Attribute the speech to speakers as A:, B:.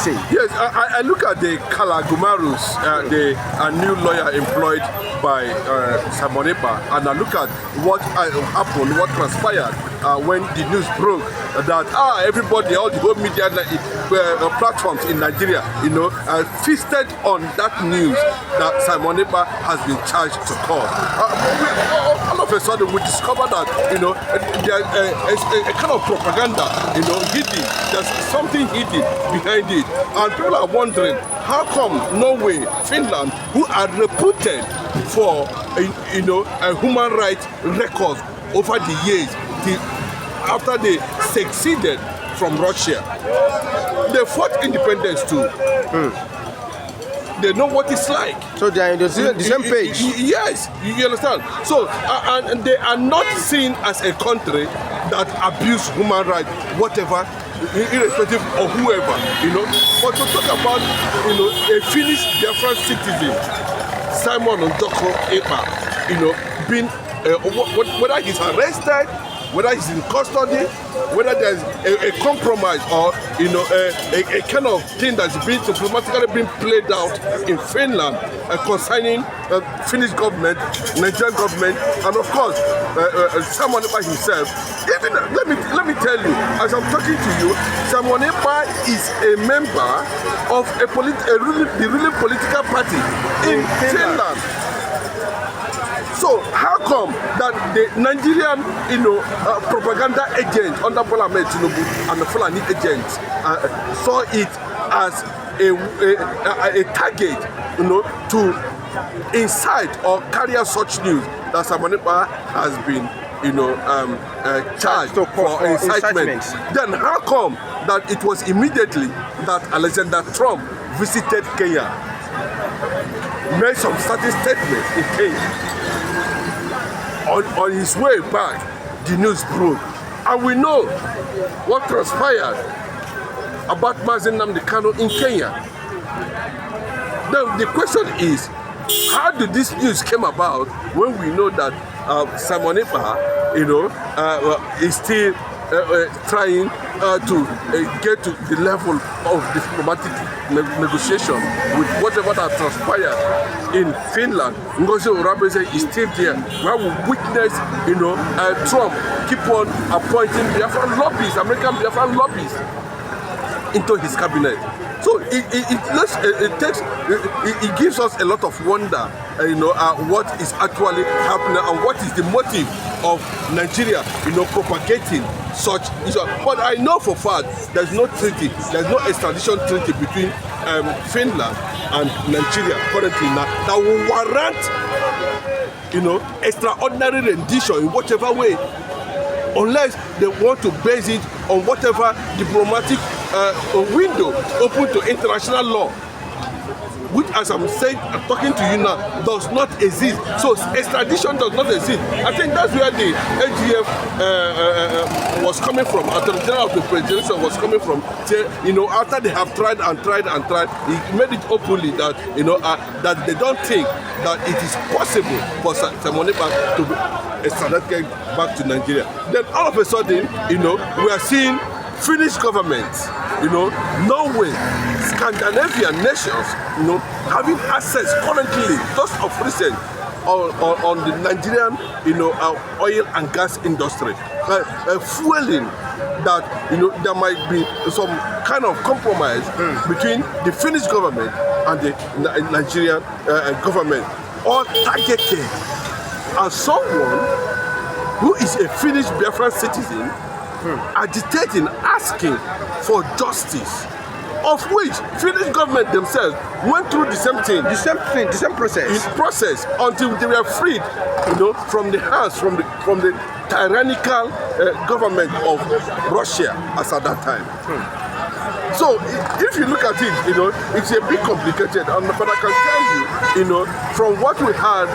A: say?
B: Yes, I look at the Kalagumarus, the new lawyer employed by Simon Ekpa, and I look at what happened, what transpired when the news broke that everybody, all the whole media platforms in Nigeria, feasted on that news that Simon Ekpa has been charged to court. All of a sudden, we discover that there's a kind of propaganda, hidden. There's something hidden behind it, and people are wondering how come Norway, Finland, who are reputed for a human rights record over the years, after they succeeded from Russia, they fought independence too. They know what it's like.
A: So they are in the same page.
B: Yes, you understand. So and they are not seen as a country that abuse human rights, whatever, irrespective of whoever, But to talk about, a Finnish Biafran citizen, Simon Ekpa, being whether he's arrested, whether he's in custody, whether there's a compromise or a kind of thing that's being diplomatically being played out in Finland concerning Finnish government, Nigerian government, and of course Simon Ekpa himself. Even let me tell you, as I'm talking to you, Simon Ekpa is a member of the ruling political party in Finland. So how come that the Nigerian, propaganda agent under Bola Ahmed Tinubu and the Fulani agents saw it as a target, to incite or carry out such news that Simon Ekpa has been, charged for incitement? Then how come that it was immediately that Alexander Trump visited Kenya, made some certain statements in Kenya? On his way back, the news broke, and we know what transpired about Mazen Nnamdi Kanu in Kenya. Now the question is, how did this news came about when we know that Simon Ekpa, is still trying to get to the level of diplomatic negotiation with whatever that transpired in Finland? Ngozi Okonjo-Iweala is still there. Where we witness, Trump keep on appointing Biafran lobbies, American Biafran lobbies, into his cabinet. So it gives us a lot of wonder, what is actually happening and what is the motive of Nigeria, propagating such. But I know for fact there's no treaty, there's no extradition treaty between Finland and Nigeria currently now that will warrant, extraordinary rendition in whatever way, unless they want to base it on whatever diplomatic window open to international law, which, as I'm talking to you now, does not exist. So extradition does not exist. I think that's where the AGF was coming from. Attorney General of the Presidency was coming from. After they have tried and tried and tried, he made it openly that that they don't think that it is possible for Simon Ekpa to be extradited back to Nigeria. Then all of a sudden, we are seeing Finnish government, Norway, Scandinavian nations, having access currently, just of recent, on the Nigerian, oil and gas industry, fueling that, there might be some kind of compromise between the Finnish government and the Nigerian government, all targeted as someone who is a Finnish Biafran citizen, agitating, asking for justice, of which Finnish government themselves went through the same thing, the same process until they were freed, from the hands, from the tyrannical government of Russia as at that time. So if you look at it, it's a bit complicated, but I can tell you, from what we had